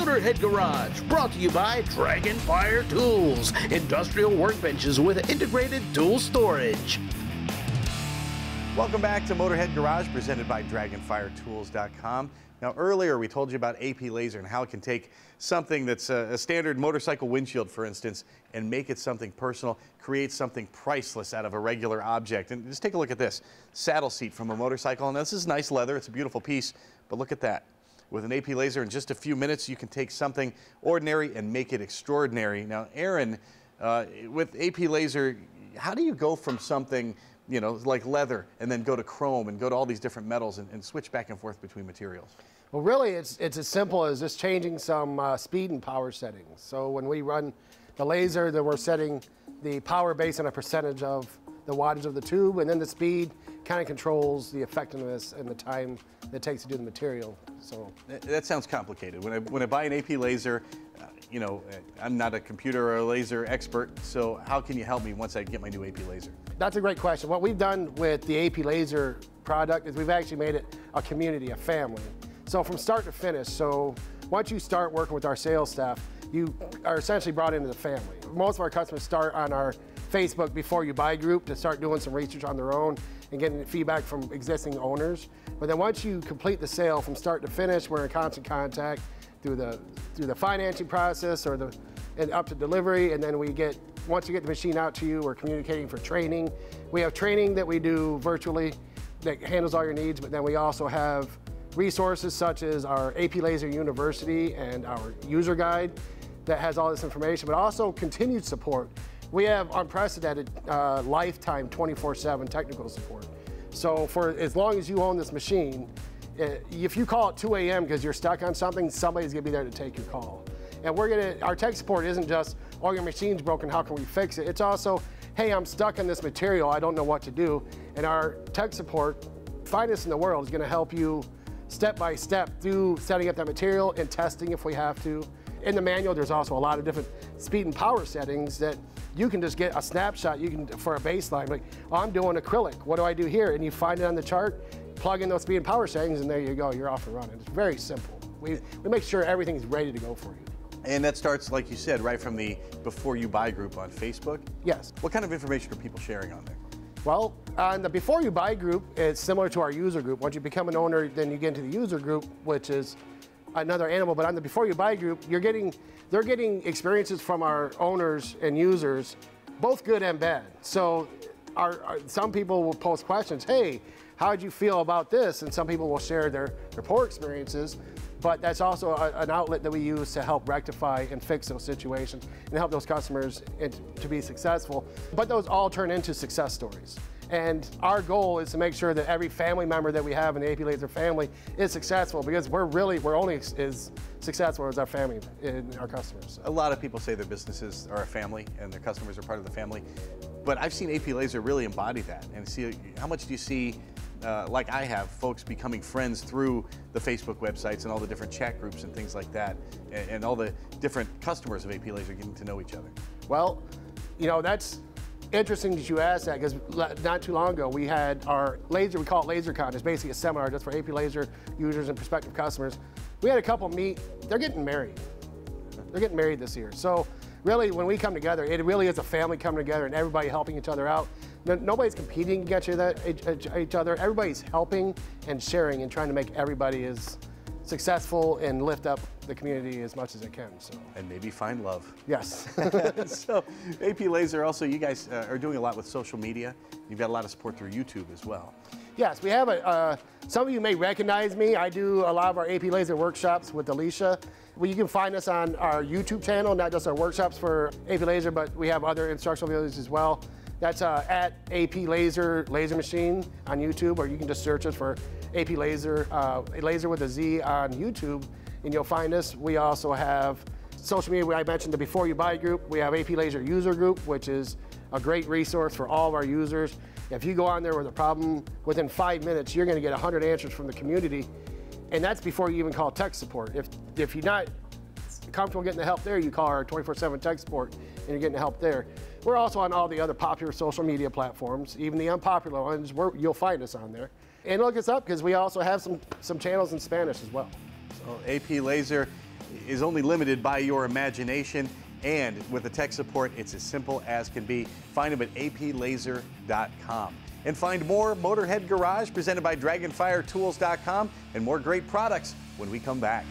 Motorhead Garage, brought to you by Dragonfire Tools, industrial workbenches with integrated tool storage. Welcome back to Motorhead Garage, presented by DragonfireTools.com. Now, earlier we told you about AP Lazer and how it can take something that's a standard motorcycle windshield, for instance, and make it something personal, create something priceless out of a regular object. And just take a look at this saddle seat from a motorcycle. And this is nice leather. It's a beautiful piece, but look at that. With an AP Lazer, in just a few minutes, you can take something ordinary and make it extraordinary. Now, Aaron, with AP Lazer, how do you go from something, you know, like leather, and then go to chrome and go to all these different metals and switch back and forth between materials? Well, really, it's as simple as just changing some speed and power settings. So when we run the Lazer, then we're setting the power based on a percentage of the wattage of the tube, and then the speed kind of controls the effectiveness and the time that it takes to do the material. So that sounds complicated. When I buy an AP Lazer, you know, I'm not a computer or a laser expert, so how can you help me once I get my new AP Lazer? That's a great question. What we've done with the AP Lazer product is we've actually made it a community, a family. So from start to finish, so once you start working with our sales staff, you are essentially brought into the family. Most of our customers start on our Facebook Before You Buy group to start doing some research on their own and getting feedback from existing owners. But then once you complete the sale from start to finish, we're in constant contact through the financing process and up to delivery. And then once you get the machine out to you, we're communicating for training. We have training that we do virtually that handles all your needs, but then we also have resources such as our AP Lazer University and our user guide that has all this information, but also continued support. We have unprecedented lifetime 24/7 technical support. So for as long as you own this machine, if you call at 2 a.m. because you're stuck on something, somebody's gonna be there to take your call. And our tech support isn't just, oh, your machine's broken, how can we fix it? It's also, hey, I'm stuck on this material, I don't know what to do. And our tech support, finest in the world, is gonna help you step by step through setting up that material and testing if we have to. In the manual, there's also a lot of different speed and power settings that you can just get a snapshot for a baseline, like, oh, I'm doing acrylic, what do I do here? And you find it on the chart, plug in those speed and power settings, and there you go, you're off and running. It's very simple. We make sure everything's ready to go for you. And that starts, like you said, right from the Before You Buy group on Facebook? Yes. What kind of information are people sharing on there? Well, on the Before You Buy group, it's similar to our user group. Once you become an owner, then you get into the user group, which is another animal. But on the Before You Buy group, they're getting experiences from our owners and users, both good and bad. So some people will post questions, hey, how'd you feel about this? And some people will share their poor experiences. But that's also an outlet that we use to help rectify and fix those situations and help those customers to be successful. But those all turn into success stories. And our goal is to make sure that every family member that we have in the AP Lazer family is successful, because we're only as successful as our family and our customers. A lot of people say their businesses are a family and their customers are part of the family. But I've seen AP Lazer really embody that. And see, how much do you see, like I have, folks becoming friends through the Facebook websites and all the different chat groups and things like that, and all the different customers of AP Lazer getting to know each other? Well, you know, that's interesting that you asked that, because not too long ago we had our Lazer, we call it LazerCon. It's basically a seminar just for AP Lazer users and prospective customers. We had a couple meet, they're getting married. They're getting married this year. So really, when we come together, it really is a family coming together and everybody helping each other out. Nobody's competing against each other. Everybody's helping and sharing and trying to make everybody as successful and lift up the community as much as it can. So. And maybe find love. Yes. So AP Lazer, also, you guys are doing a lot with social media. You've got a lot of support through YouTube as well. Yes, we have some of you may recognize me. I do a lot of our AP Lazer workshops with Alicia. Well, you can find us on our YouTube channel, not just our workshops for AP Lazer, but we have other instructional videos as well. That's at AP Lazer Machine on YouTube, or you can just search us for AP Lazer, Lazer with a Z on YouTube, and you'll find us. We also have social media. I mentioned the Before You Buy group. We have AP Lazer User Group, which is a great resource for all of our users. If you go on there with a problem, within 5 minutes, you're going to get 100 answers from the community, and that's before you even call tech support. If you're not comfortable getting the help there, you call our 24/7 tech support, and you're getting the help there. We're also on all the other popular social media platforms, even the unpopular ones. You'll find us on there. And look us up, because we also have some channels in Spanish as well. So AP Lazer, is only limited by your imagination. And with the tech support, it's as simple as can be. Find them at aplazer.com. And find more Motorhead Garage presented by Dragonfire Tools.com and more great products when we come back.